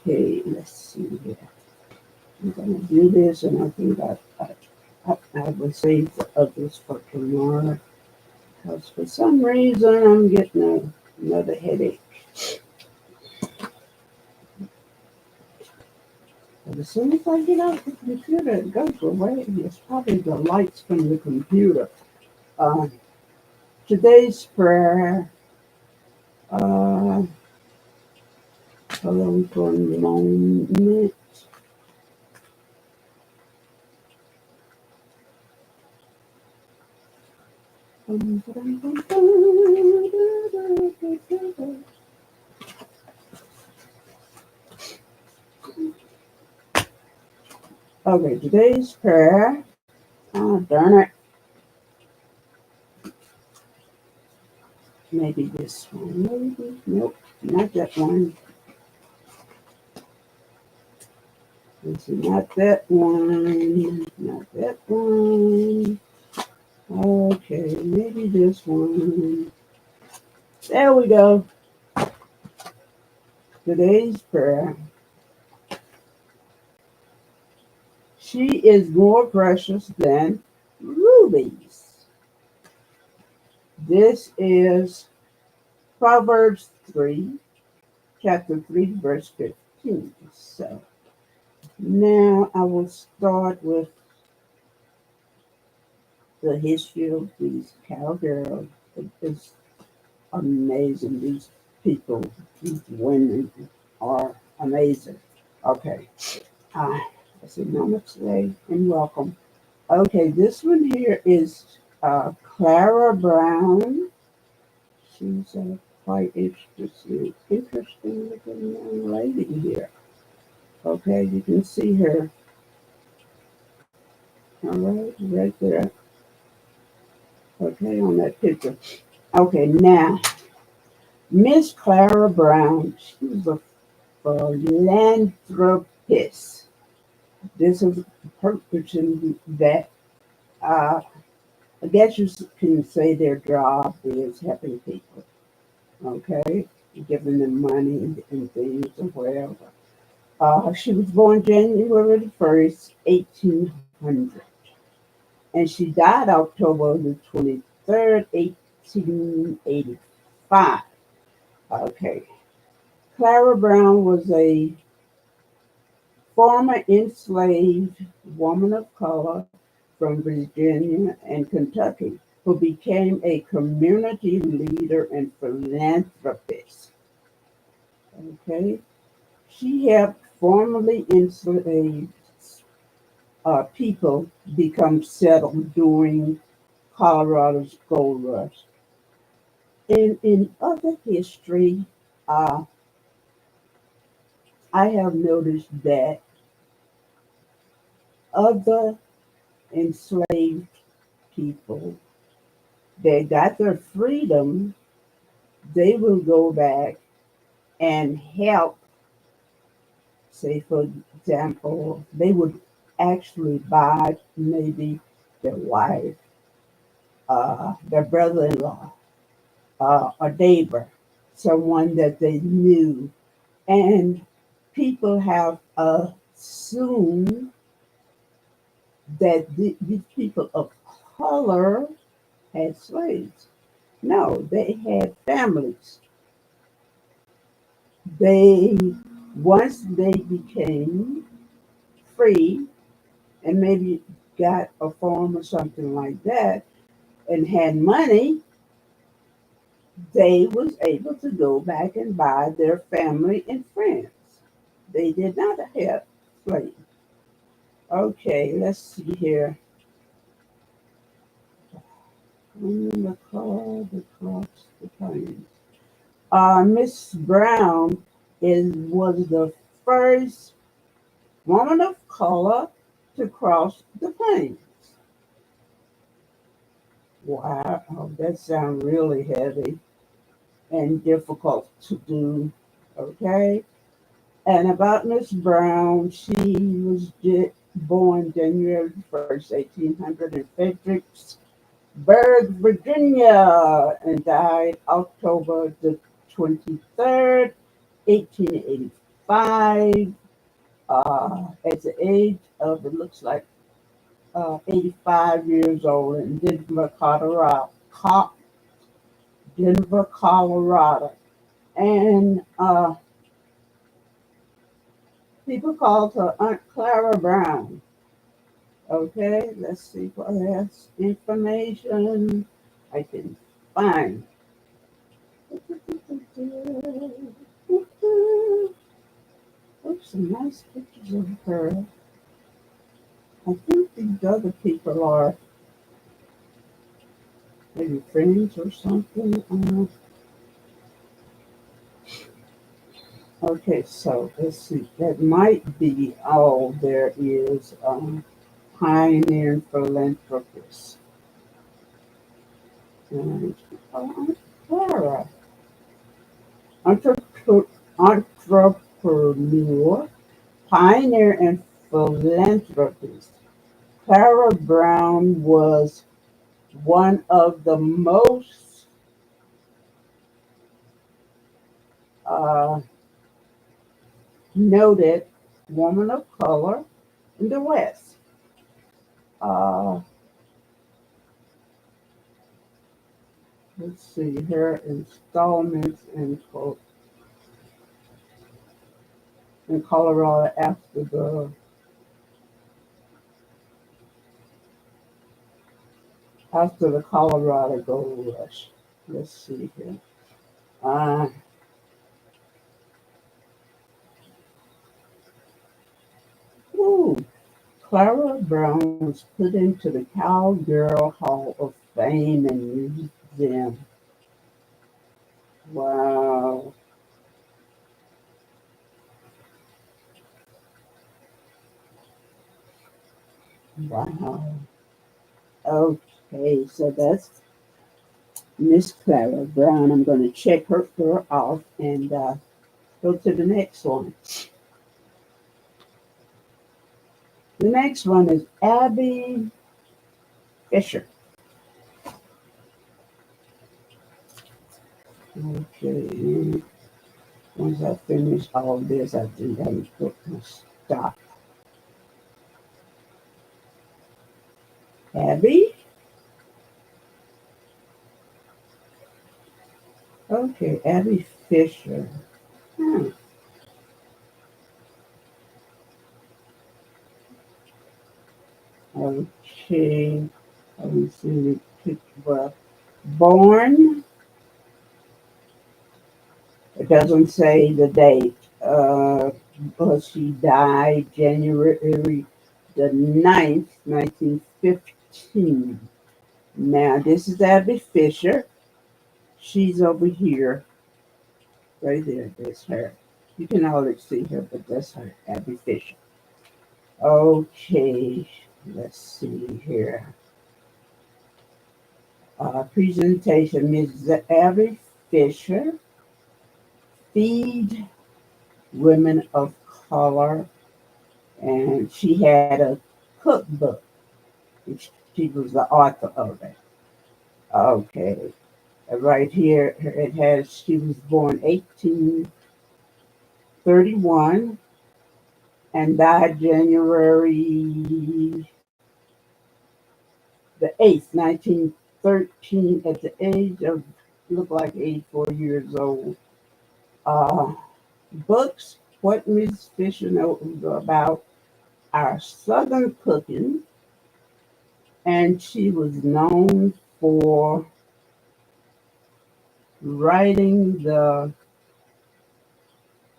Okay, let's see here. I'm gonna do this, and I think I will save the others for tomorrow. Because for some reason I'm getting another headache. But as soon as I get out the computer, it goes away. It's probably the lights from the computer. Uh, Today's prayer. Uh, Hold on for a moment. Okay, today's prayer. Oh, darn it. Maybe this one. Maybe. Nope, not that one. Let's see, not that one. Not that one. Okay, maybe this one. There we go. Today's prayer. She is more precious than rubies. This is Proverbs 3, chapter 3, verse 15. So now I will start with the history of these cowgirls. It is amazing. These people, these women are amazing. Okay. Uh, I said namaste and welcome. Okay, this one here is Clara Brown. She's quite interesting looking young lady here. Okay, you can see her. All right there. Okay, on that picture. Okay, now Miss Clara Brown. She's a philanthropist. This is a person that I guess you can say their job is helping people. Okay, giving them money and things or whatever. She was born January the 1st, 1800, and she died October the 23rd, 1885. Okay. Clara Brown was a former enslaved woman of color from Virginia and Kentucky who became a community leader and philanthropist. Okay. She helped formerly enslaved people become settled during Colorado's gold rush. In other history, uh, I have noticed that other enslaved people that got their freedom, they will go back and help. Say, for example, they would actually buy maybe their wife, their brother-in-law, a neighbor, someone that they knew. And people have assumed that these people of color had slaves. No, they had families. They once they became free and maybe got a farm or something like that and had money, they was able to go back and buy their family and friends. They did not have slaves. Okay, let's see here. The car, the cross, the plains. Miss Brown was the first woman of color to cross the plains. Wow, oh, that sounds really heavy and difficult to do. Okay. And about Miss Brown, she was born January 1st, 1800 in Fredericksburg, Virginia, and died October the 23rd, 1885. 85. At the age of, it looks like 85 years old in Denver, Colorado. Denver, Colorado. And people called her Aunt Clara Brown. Okay, let's see what else information I can find. Oops, some nice pictures of her. I think these other people are maybe friends or something. Okay, so let's see. That might be all there is. Pioneer and philanthropist. And Clara, entrepreneur, entrepreneur, pioneer, and philanthropist. Clara Brown was one of the most uh, noted woman of color in the West. Uh, let's see her installments in Colorado after the Colorado Gold Rush. Let's see here. Uh, ooh, Clara Brown was put into the Cowgirl Hall of Fame and Museum. Wow. Wow. Okay, so that's Miss Clara Brown. I'm going to check her off and go to the next one. The next one is Abby Fisher. Okay, once I finish all this, I think I can put my stop. Abby? Okay, Abby Fisher. Hmm. Okay, let me see the picture. Well, born, it doesn't say the date, but she died January the 9th, 1915. Now, this is Abby Fisher. She's over here, right there. That's her. You can hardly see her, but that's her, Abby Fisher. Okay, let's see here. Presentation, Ms. Abby Fisher, Feed Women of Color, and she had a cookbook. She was the author of it. Okay, right here it has she was born 1831 and died January the 8th, 1913, at the age of looked like 84 years old. Uh, Books, what Miss Fisher knows about our Southern cooking, and she was known for writing the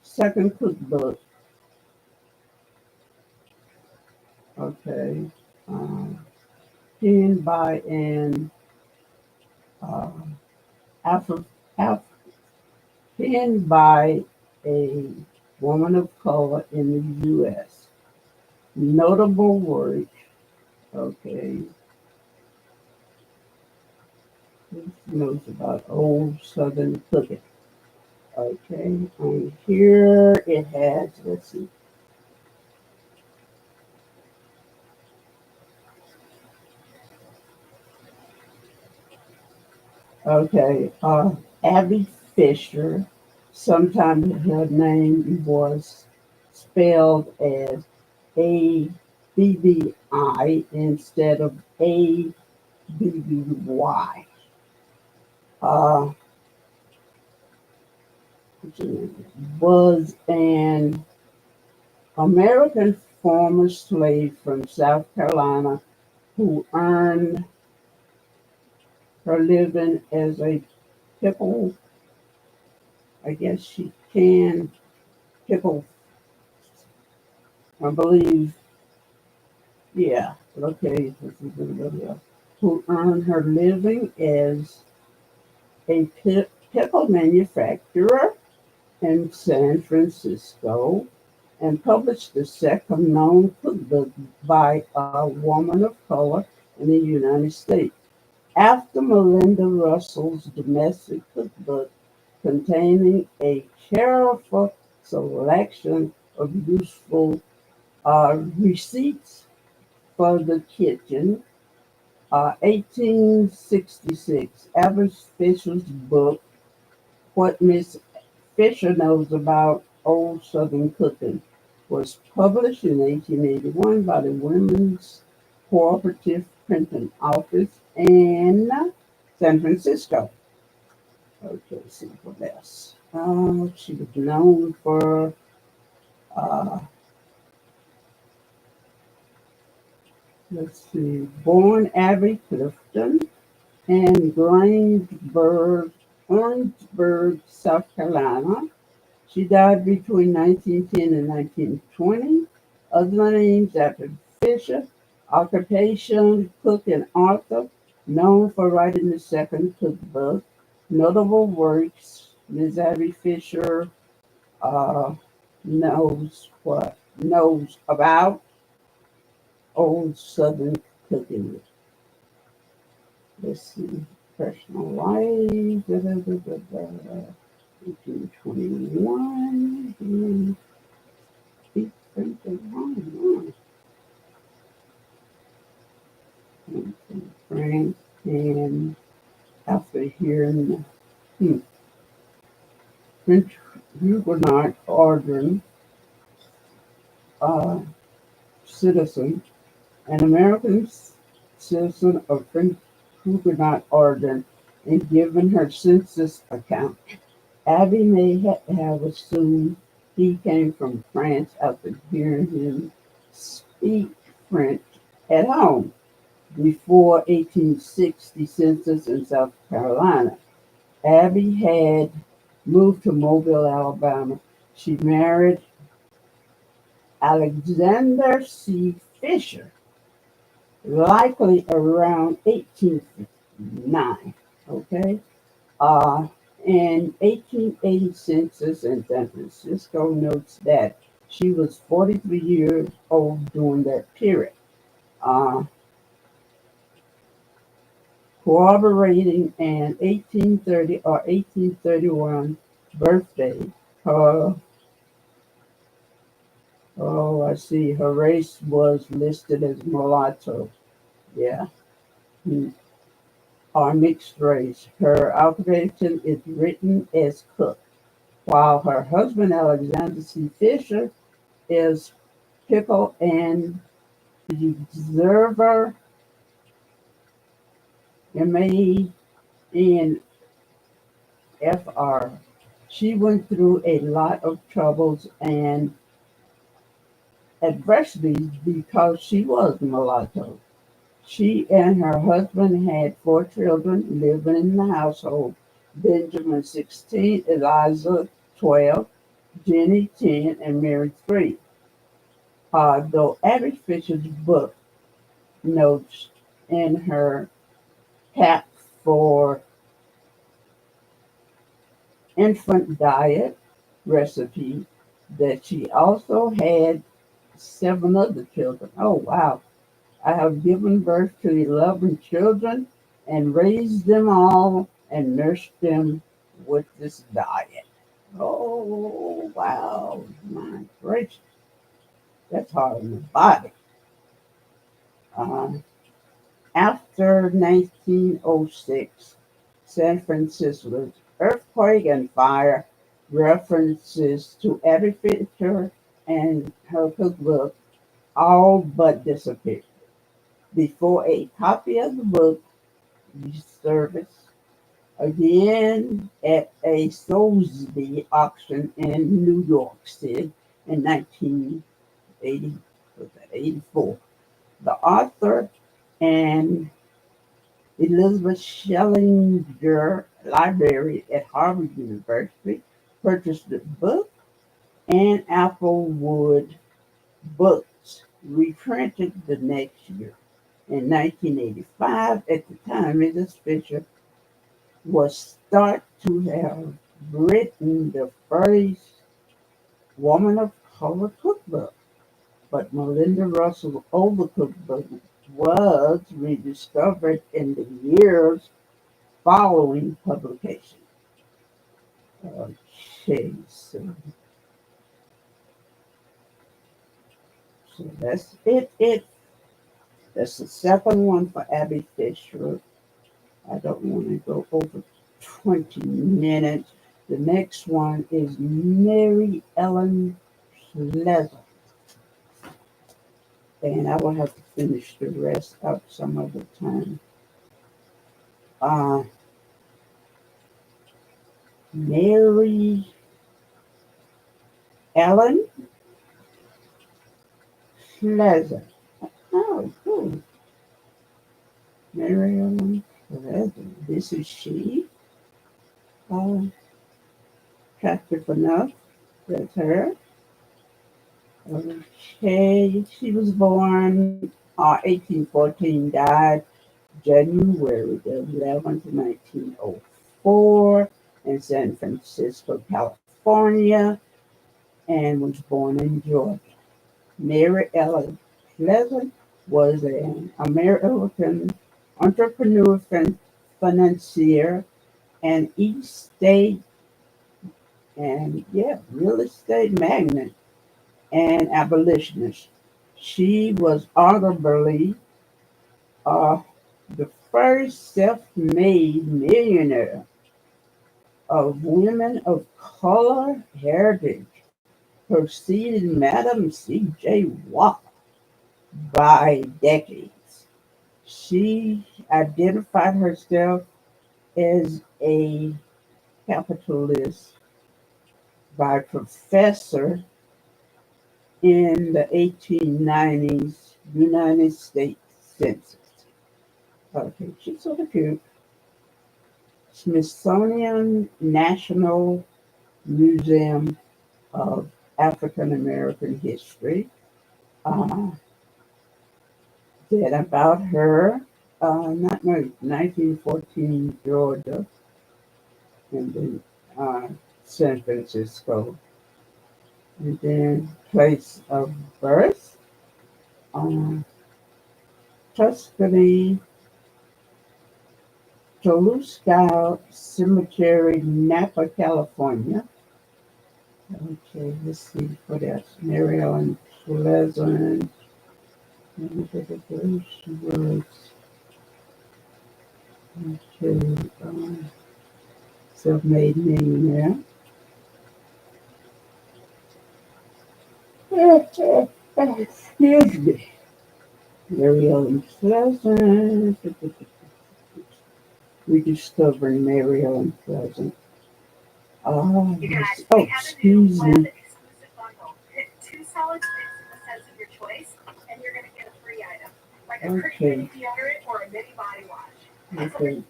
second cookbook. Okay, um, penned by an uh, Afro, Af, penned by a woman of color in the U.S. Notable work. Okay, who knows about old Southern cooking? Okay, on here it has. Let's see. Okay, Abby Fisher Sometimes her name was spelled as Abbi instead of Abby. Uh, was an American former slave from South Carolina who earned her living as a pickle. I guess she can pickle, I believe. Yeah, okay. This is everybody else. Who earned her living as a pickle manufacturer in San Francisco and published the second known cookbook by a woman of color in the United States. After Melinda Russell's domestic cookbook containing a careful selection of useful receipts for the kitchen, 1866, Alice Fisher's book, What Miss Fisher Knows About Old Southern Cooking, was published in 1881 by the Women's Cooperative Printing Office in San Francisco. Okay, let's see what else. She was known for, uh, let's see, born Abby Clifton in Orangeburg, South Carolina. She died between 1910 and 1920. Other names after Fisher, occupation, cook and author, known for writing the second cookbook. Notable works, Ms. Abby Fisher uh, knows about old Southern cooking. Let's see, personal life, 1821. Speak French and Hong from France, and after hearing French Huguenot order uh, citizen, an American citizen of French Huguenot order, and given her census account. Abby may have assumed he came from France after hearing him speak French at home before 1860 census in South Carolina. Abby had moved to Mobile, Alabama. She married Alexander C. Fisher, likely around 1859. Okay. Uh, an 1880 census in San Francisco notes that she was 43 years old during that period. Uh, Corroborating an 1830 or 1831 birthday, her, oh, I see, her race was listed as mulatto. Yeah. Hmm. Or mixed race. Her occupation is written as cook, while her husband, Alexander C. Fisher, is pickle and preserver, MANFR. She went through a lot of troubles and adversities because she was mulatto. She and her husband had four children living in the household: Benjamin 16, Eliza 12, Jenny 10, and Mary 3. Though Abby Fisher's book notes in her pack for infant diet recipe that she also had seven other children. Oh, wow. I have given birth to 11 children and raised them all and nursed them with this diet. Oh, wow. My gracious. That's hard on the body. Uh, After 1906, San Francisco's earthquake and fire References to Abby Fisher and her cookbook all but disappeared before a copy of the book resurfaced again at a Sotheby's auction in New York City in 1980, was that 84. The author and Elizabeth Schellinger Library at Harvard University purchased the book, and Applewood Books reprinted the next year. In 1985, at the time, Mrs. Fisher was thought to have written the first woman of color cookbook, but Melinda Russell's overcooked book was rediscovered in the years following publication. Okay, so that's it. That's the second one for Abby Fisher. I don't want to go over 20 minutes. The next one is Mary Ellen Pleasant, and I will have to finish the rest up some other time. Uh, Mary Ellen Pleasant. Oh, cool. Mary Ellen Pleasant. This is she. Uh, Attractive enough. That's her. Okay, she was born 1814, died January the 11th, 1904 in San Francisco, California, and was born in Georgia. Mary Ellen Pleasant was an American entrepreneur, financier, and real estate magnate and abolitionist. She was arguably uh, the first self-made millionaire of women of color heritage, preceding Madam C.J. Watt by decades. She identified herself as a capitalist by professor in the 1890s United States Census. Okay, she's sort of cute. Smithsonian National Museum of African American History. Uh, Did about her, not much, 1914 Georgia, and then San Francisco. And then place of birth, uh, Tuscany, Toluca Cemetery, Napa, California. Okay, let's see what else. Mary Ellen Pleasant. She was okay, self-made millionaire. Excuse me. Mary Ellen Pleasant. Rediscovering Mary Ellen Pleasant. You guys, Oh, we have a new excuse Planet me. exclusive bundle. Pick two solid sticks in the scents of your choice, and you're going to get a free item, like a pretty Okay. mini deodorant or a mini body wash. Okay.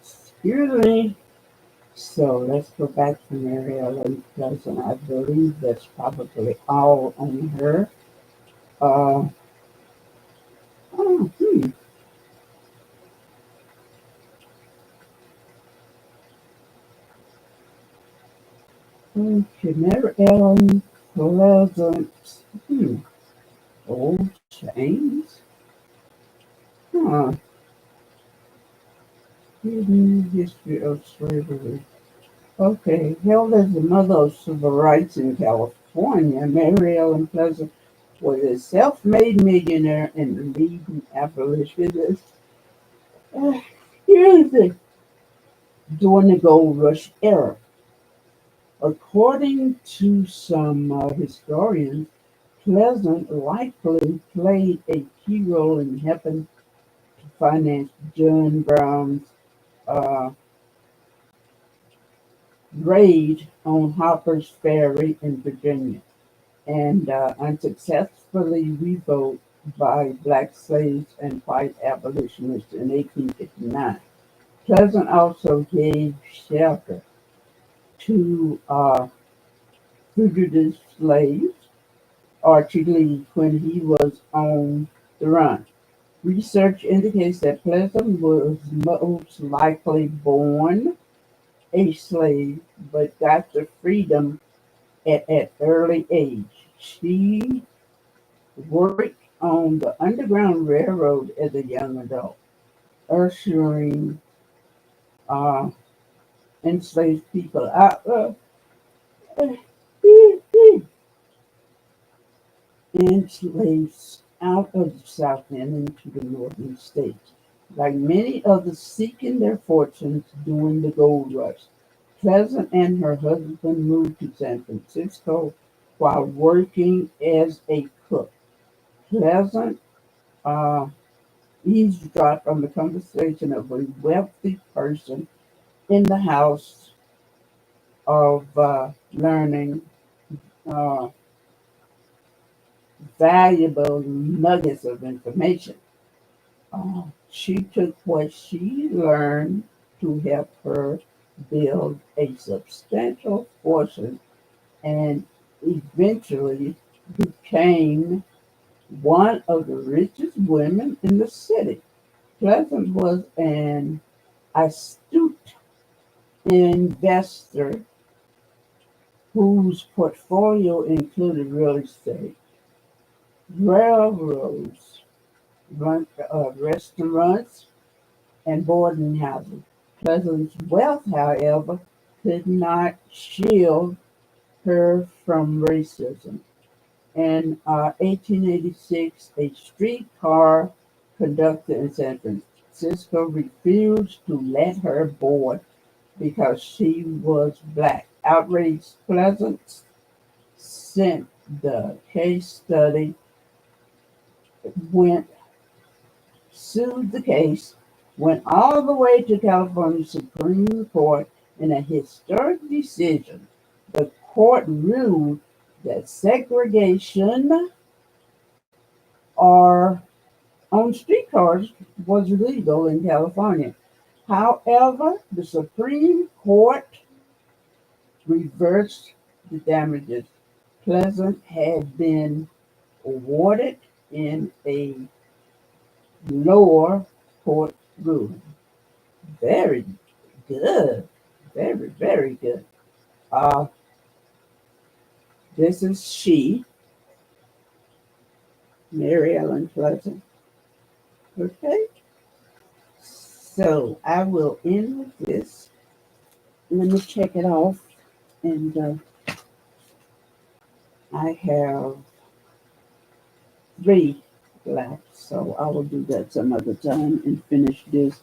Excuse me. So let's go back to Mary Ellen Pleasant. I believe that's probably all on her. Uh, oh, okay, Mary Ellen Pleasant. Hmm. Old chains. Huh. Hidden history of slavery. Okay, hailed as the mother of civil rights in California, Mary Ellen Pleasant was a self-made millionaire and a leading abolitionist. Uh, Excuse me. During the gold rush era. According to some historians, Pleasant likely played a key role in helping to finance John Brown's uh, raid on Harper's Ferry in Virginia and unsuccessfully revolt by black slaves and white abolitionists in 1859. Pleasant also gave shelter to fugitive slaves, Archie Lee, when he was on the run. Research indicates that Pleasant was most likely born a slave but got to freedom at an early age. She worked on the Underground Railroad as a young adult, ushering uh, enslaved people out, enslaved out of the South and into the northern states. Like many others seeking their fortunes during the gold rush, Pleasant and her husband moved to San Francisco while working as a cook. Pleasant uh, eavesdropped on the conversation of a wealthy person in the house of learning uh, valuable nuggets of information. She took what she learned to help her build a substantial fortune and eventually became one of the richest women in the city. Pleasant was an astute investor whose portfolio included real estate, railroads, restaurants, and boarding houses. Pleasant's wealth, however, could not shield her from racism. In 1886, a streetcar conductor in San Francisco refused to let her board because she was black. Outraged, Pleasant sent the case study, went sued the case, went all the way to California Supreme Court in a historic decision. The court ruled that segregation or on streetcars was illegal in California. However, the Supreme Court reversed the damages. Pleasant had been awarded in a lower court ruling. Very good. Very, very good. Uh, this is she, Mary Ellen Pleasant. Okay, so I will end with this. Let me check it off. And I have three left, so I will do that some other time and finish this.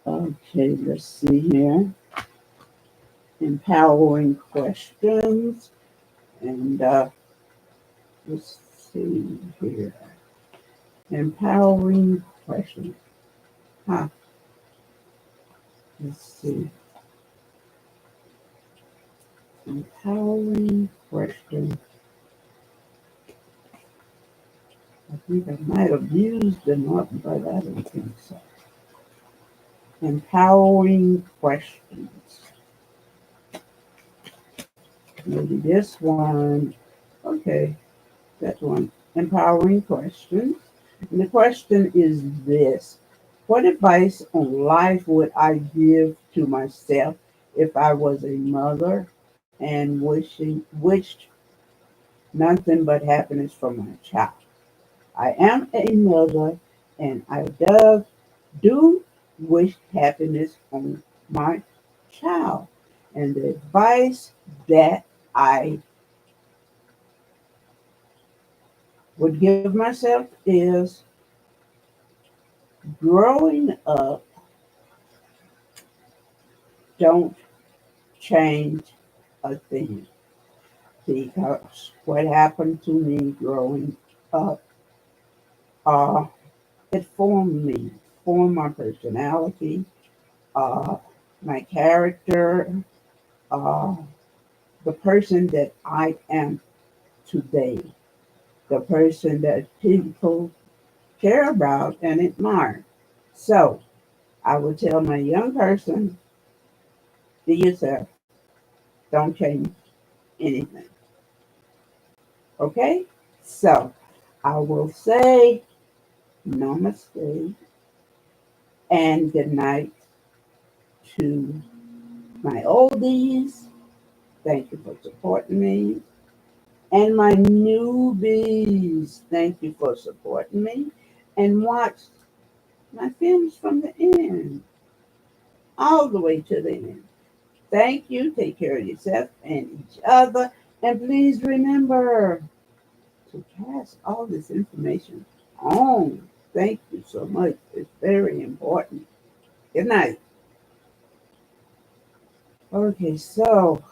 Okay, let's see here. Empowering questions. And let's see here. Empowering questions. Huh. Let's see. Empowering questions. I think I might have used them up, but I don't think so. Empowering questions. Maybe this one. Okay, that one. Empowering questions. And the question is this: what advice on life would I give to myself if I was a mother and wished nothing but happiness for my child? I am a mother and I do wish happiness on my child. And the advice that I would give myself is growing up, don't change a thing because what happened to me growing up, uh, it formed my personality, uh, my character, uh, the person that I am today, the person that people care about and admire. So I would tell my young person, be yourself, don't change anything. Okay? So I will say namaste and good night to my oldies. Thank you for supporting me. And my newbies, thank you for supporting me. And watch my films from the end, all the way to the end. Thank you. Take care of yourself and each other. And please remember to pass all this information on. Thank you so much. It's very important. Good night. Okay, so